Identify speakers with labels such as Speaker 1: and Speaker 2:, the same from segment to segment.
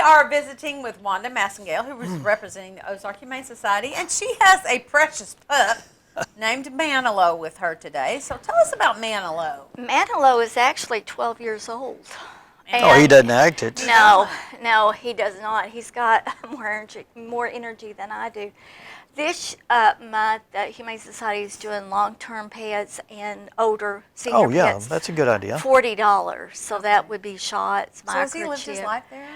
Speaker 1: are visiting with Wanda Massengale, who is representing the Ozark Humane Society, and she has a precious pup named Manilow with her today. So tell us about Manilow.
Speaker 2: Manilow is actually 12 years old.
Speaker 3: Oh, he doesn't act it.
Speaker 2: No, he does not. He's got more energy than I do. This month, the Humane Society is doing long-term pets and older senior
Speaker 3: Oh, yeah,
Speaker 2: pets.
Speaker 3: that's a good idea.
Speaker 2: $40. So that would be shots,
Speaker 1: So has he lived his
Speaker 2: microchip.
Speaker 1: life there?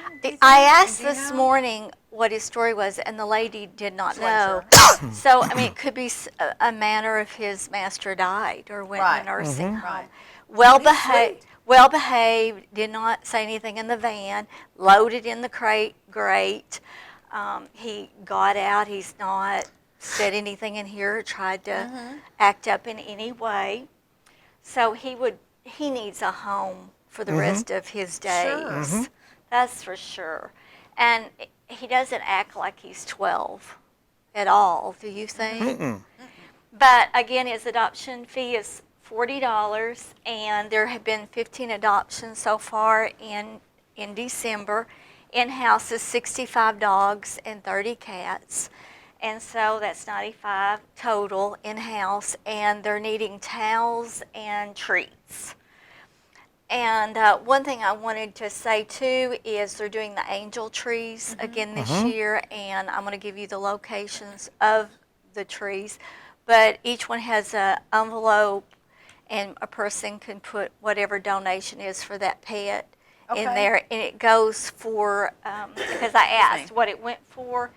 Speaker 2: I asked this morning what his story was, and the lady did not know. So, I mean, it could be a matter of his master died or went to a nursing home.
Speaker 1: Right.
Speaker 2: Well behaved, did not say anything in the van, loaded in the crate, great. He got out, he's not said anything in here or tried to act up in any way. So he needs a home for the rest of his days.
Speaker 1: Sure.
Speaker 2: That's for sure. And he doesn't act like he's 12 at all, do you think? But again, his adoption fee is $40, and there have been 15 adoptions so far in December. In-house is 65 dogs and 30 cats, and so that's 95 total in-house, and they're needing towels and treats. And one thing I wanted to say too is they're doing the angel trees again this year, and I'm going to give you the locations of the trees, but each one has an envelope, and a person can put whatever donation is for that pet in there, and it goes for, because I asked what it went for,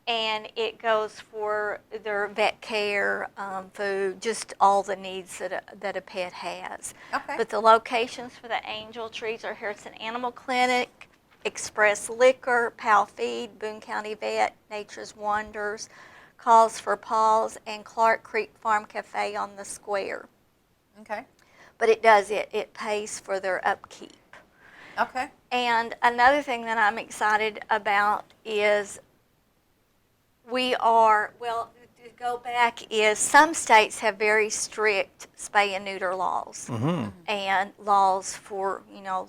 Speaker 2: and it goes for their vet care, food, just all the needs that a pet has.
Speaker 1: Okay.
Speaker 2: But the locations for the angel trees are Harrison Animal Clinic, Express Liquor, Pal Feed, Boone County Vet, Nature's Wonders, Calls for Paws, and Clark Creek Farm Cafe on the square.
Speaker 1: Okay.
Speaker 2: But it pays for their upkeep.
Speaker 1: Okay.
Speaker 2: And another thing that I'm excited about is to go back is some states have very strict spay and neuter laws and laws for,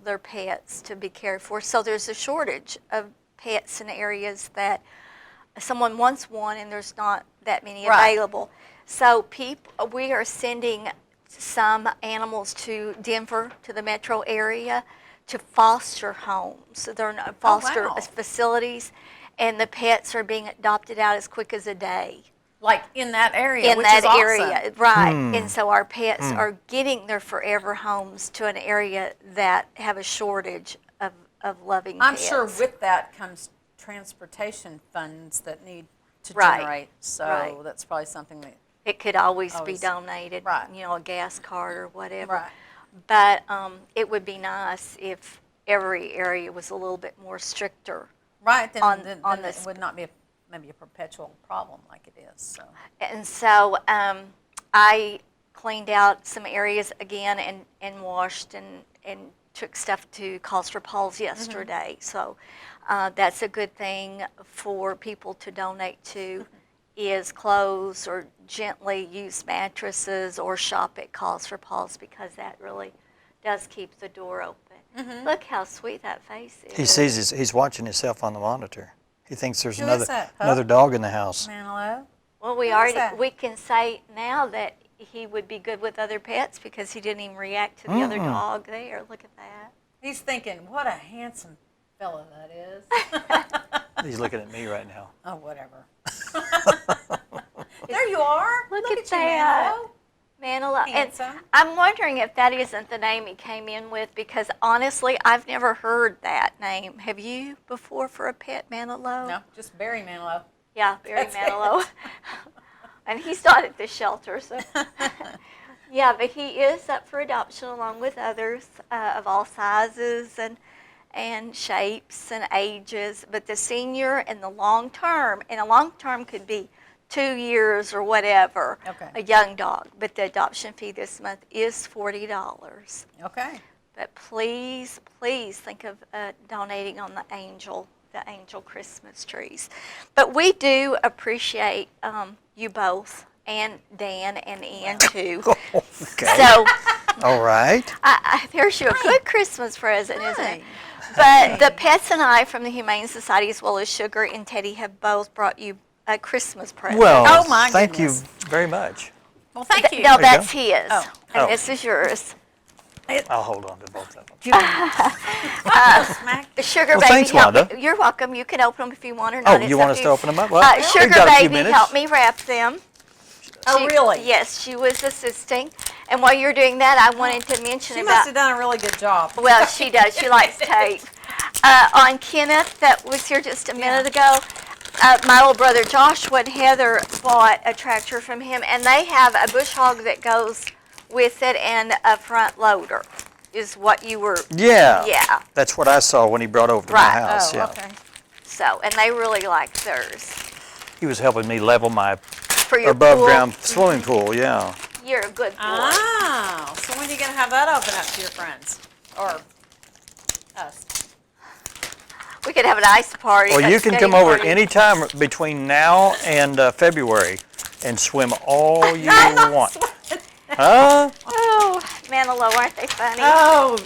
Speaker 2: their pets to be cared for. So there's a shortage of pets in areas that someone wants one and there's not that many available. So we are sending some animals to Denver, to the metro area, to foster homes. So they're not foster facilities, and the pets are being adopted out as quick as a day.
Speaker 1: Like in that area,
Speaker 2: which is awesome. Right. And so our pets are getting their forever homes to an area that have a shortage of loving pets.
Speaker 1: I'm sure with that comes transportation funds that need to generate. So that's probably something that
Speaker 2: it could always be donated, a gas card or whatever.
Speaker 1: Right.
Speaker 2: But it would be nice if every area was a little bit more stricter.
Speaker 1: Right, then it would not be maybe a perpetual problem like it is. So.
Speaker 2: And so I cleaned out some areas again and washed and took stuff to Calls for Paws yesterday. So that's a good thing for people to donate to. Is clothes or gently used mattresses or shop at Calls for Paws, because that really does keep the door open. Look how sweet that face is.
Speaker 3: He's watching himself on the monitor. He thinks there's
Speaker 1: Who is that,
Speaker 3: another dog in the house.
Speaker 1: Manilow?
Speaker 2: Well, we can say now that he would be good with other pets because he didn't even react to the other dog there. Look at that.
Speaker 1: He's thinking, what a handsome fellow that is.
Speaker 3: He's looking at me right now.
Speaker 1: Oh, whatever. There you are.
Speaker 2: Look at
Speaker 1: you,
Speaker 2: that. Manilow. And
Speaker 1: Handsome.
Speaker 2: I'm wondering if that isn't the name he came in with, because honestly, I've never heard that name. Have you before for a pet, Manilow?
Speaker 1: No, just Barry Manilow.
Speaker 2: Yeah, Barry
Speaker 1: That's
Speaker 2: Manilow. And he's not at the shelter, so. Yeah, but he is up for adoption along with others of all sizes and shapes and ages. But the senior and the long term, and a long term could be 2 years or whatever, a young dog. But the adoption fee this month is $40.
Speaker 1: Okay.
Speaker 2: But please, please think of donating on the angel Christmas trees. But we do appreciate you both, and Dan and Ann too.
Speaker 3: Okay.
Speaker 2: So,
Speaker 3: all right.
Speaker 2: there's your good Christmas present, isn't it? But the pets and I from the Humane Society, as well as Sugar and Teddy, have both brought you a Christmas present.
Speaker 3: Well,
Speaker 1: Oh, my
Speaker 3: thank
Speaker 1: goodness.
Speaker 3: you very much.
Speaker 1: Well, thank you.
Speaker 2: No,
Speaker 3: There you
Speaker 2: that's his,
Speaker 1: Oh.
Speaker 2: and
Speaker 3: Oh.
Speaker 2: this is yours.
Speaker 3: I'll hold on to both of them.
Speaker 1: Smack.
Speaker 2: Sugar
Speaker 3: Well,
Speaker 2: Baby,
Speaker 3: thanks,
Speaker 2: help
Speaker 3: Wanda.
Speaker 2: me. You're welcome. You can open them if you want or
Speaker 3: Oh,
Speaker 2: not. It's
Speaker 3: you
Speaker 2: up
Speaker 3: want us to open them up? Well, we've
Speaker 2: Sugar
Speaker 3: got a few
Speaker 2: Baby
Speaker 3: minutes.
Speaker 2: helped me wrap them.
Speaker 1: Oh,
Speaker 2: She-
Speaker 1: really?
Speaker 2: Yes, she was assisting. And while you're doing that, I wanted to mention
Speaker 1: She
Speaker 2: about.
Speaker 1: must have done a really good job.
Speaker 2: Well, she does. She likes tape. On Kenneth, that was here just a minute ago, my little brother Joshua and Heather bought a tractor from him, and they have a bush hog that goes with it and a front loader, is what you were.
Speaker 3: Yeah.
Speaker 2: Yeah.
Speaker 3: That's what I saw when he brought over to my
Speaker 2: Right.
Speaker 3: house.
Speaker 1: Oh,
Speaker 3: yeah.
Speaker 1: okay.
Speaker 2: So, and they really liked theirs.
Speaker 3: He was helping me level my
Speaker 2: For your
Speaker 3: above
Speaker 2: pool,
Speaker 3: ground swimming pool. Yeah.
Speaker 2: You're a good boy.
Speaker 1: Oh, so when are you going to have that open up to your friends? Or us?
Speaker 2: We could have an ice party.
Speaker 3: Well,
Speaker 2: a
Speaker 3: you can
Speaker 2: skating
Speaker 3: come over
Speaker 2: party.
Speaker 3: any time between now and February and swim all you want. Huh?
Speaker 2: Oh, Manilow, aren't they funny?
Speaker 1: Oh,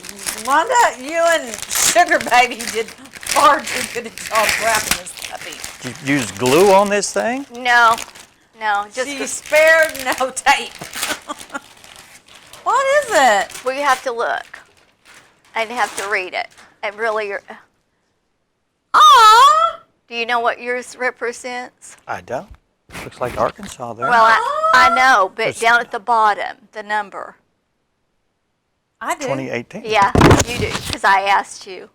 Speaker 1: Wanda, you and Sugar Baby did far too good a job wrapping this puppy.
Speaker 3: Did you use glue on this thing?
Speaker 2: No, just
Speaker 1: She spared no tape. What is it?
Speaker 2: well, you have to look and you have to read it. And really,
Speaker 1: Aww.
Speaker 2: do you know what yours represents?
Speaker 3: I don't. Looks like Arkansas there.
Speaker 2: Well, I know, but
Speaker 3: That's-
Speaker 2: down at the bottom, the number.
Speaker 1: I do.
Speaker 3: 2018.
Speaker 2: Yeah, you do, because I asked you.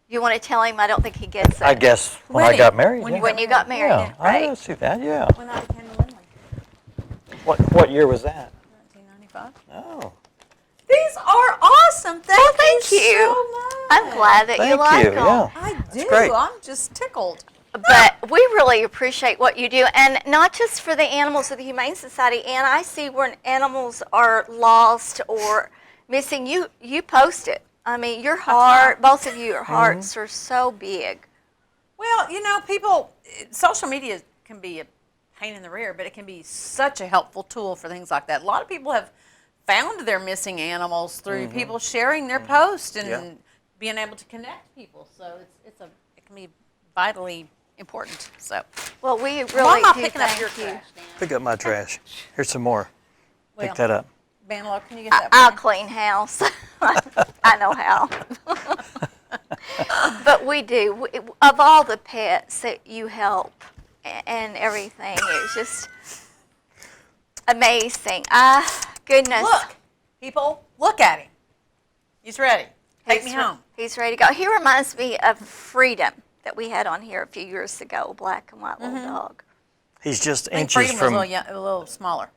Speaker 2: You want to tell him? I don't think he gets it.
Speaker 3: I guess when I
Speaker 1: Wedding.
Speaker 3: got married.
Speaker 1: When
Speaker 3: yeah.
Speaker 1: you
Speaker 2: When you got married,
Speaker 3: Yeah,
Speaker 2: right?
Speaker 3: I see that. Yeah.
Speaker 1: When I became a Lindley.
Speaker 3: What year was that?
Speaker 1: 1995.
Speaker 3: Oh,
Speaker 1: These are awesome. Thank,
Speaker 2: thank
Speaker 1: you
Speaker 2: you.
Speaker 1: so much.
Speaker 2: I'm glad that you
Speaker 3: thank
Speaker 2: like
Speaker 3: you.
Speaker 2: them.
Speaker 3: Yeah.
Speaker 1: I do.
Speaker 3: great.
Speaker 1: I'm just tickled.
Speaker 2: But we really appreciate what you do, and not just for the animals of the Humane Society. And I see when animals are lost or missing, you post it. I mean, your heart, both of you, your hearts are so big.
Speaker 1: Well, you know, social media can be a pain in the rear, but it can be such a helpful tool for things like that. A lot of people have found their missing animals through people sharing their posts and
Speaker 3: Yeah.
Speaker 1: being able to connect people. So it can be vitally important. So,
Speaker 2: Well, we
Speaker 1: why
Speaker 2: really
Speaker 1: am I
Speaker 2: do
Speaker 1: picking up
Speaker 2: thank
Speaker 1: your
Speaker 2: you.
Speaker 1: trash, Dan?
Speaker 3: Pick up my trash. Here's some more. Pick
Speaker 1: Well,
Speaker 3: that up.
Speaker 1: Banlo, can you get that?
Speaker 2: I'll
Speaker 1: for me?
Speaker 2: clean house. I know how. But we do. Of all the pets that you help and everything, it's just amazing. Goodness.
Speaker 1: Look, people, look at him. He's ready. Take me home.
Speaker 2: He's ready to go. He reminds me of Freedom that we had on here a few years ago, black and white little dog.
Speaker 3: He's just
Speaker 1: I think
Speaker 3: inches
Speaker 1: Freedom was
Speaker 3: from
Speaker 1: a little smaller.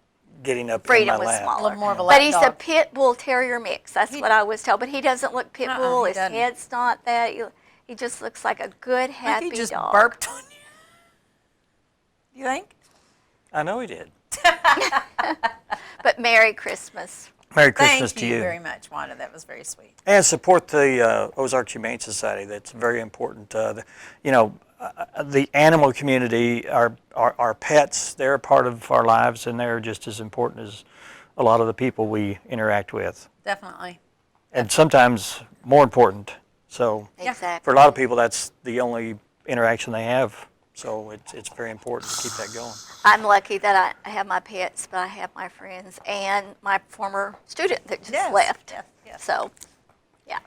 Speaker 3: getting up
Speaker 2: Freedom
Speaker 3: in my
Speaker 2: was
Speaker 3: lap.
Speaker 2: smaller.
Speaker 1: A little more of a
Speaker 2: But
Speaker 1: lap
Speaker 2: he's a
Speaker 1: dog.
Speaker 2: pit bull terrier mix. That's what I was told. But he doesn't look pit bull.
Speaker 1: he
Speaker 2: His
Speaker 1: doesn't.
Speaker 2: head's not that. He just looks like a good,
Speaker 1: I
Speaker 2: happy
Speaker 1: think he just
Speaker 2: dog.
Speaker 1: burped on you. You think?
Speaker 3: I know he did.
Speaker 2: But Merry Christmas.
Speaker 3: Merry Christmas
Speaker 1: Thank
Speaker 3: to
Speaker 1: you
Speaker 3: you.
Speaker 1: very much, Wanda. That was very sweet.
Speaker 3: And support the Ozark Humane Society. That's very important. The animal community, our pets, they're a part of our lives, and they're just as important as a lot of the people we interact with.
Speaker 1: Definitely.
Speaker 3: And sometimes more important. So
Speaker 1: Yeah.
Speaker 2: Exactly.
Speaker 3: for a lot of people, that's the only interaction they have. So it's very important to keep that going.
Speaker 2: I'm lucky that I have my pets, but I have my friends and my former student that just
Speaker 1: Yes,
Speaker 2: left.
Speaker 1: yes, yes.
Speaker 2: So, yeah.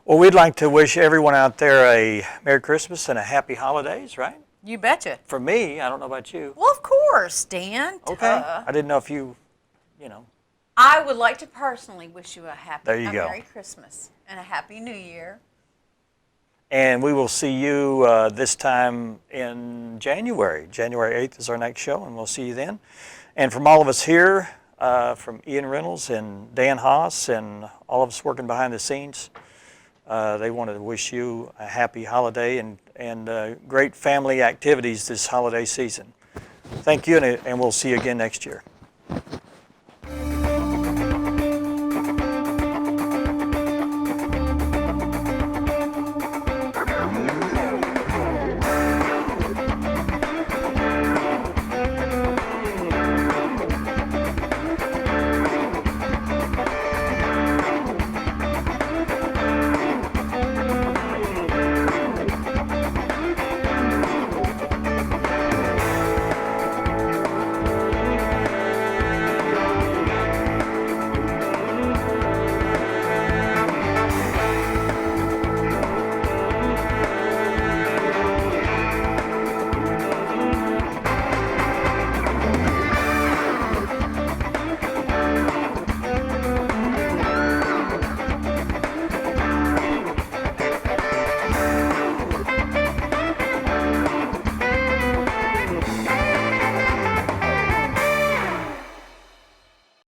Speaker 3: Well, we'd like to wish everyone out there a Merry Christmas and a Happy Holidays, right?
Speaker 1: You betcha.
Speaker 3: For me, I don't know about you.
Speaker 1: Well, of course, Dan.
Speaker 3: Okay.
Speaker 1: Duh.
Speaker 3: I didn't know if you.
Speaker 1: I would like to personally wish you a
Speaker 3: There you go.
Speaker 1: Merry Christmas and a Happy New Year.
Speaker 3: And we will see you this time in January. January 8th is our next show, and we'll see you then. And from all of us here, from Ian Reynolds and Dan Haas and all of us working behind the scenes, they wanted to wish you a happy holiday and great family activities this holiday season. Thank you, and we'll see you again next year.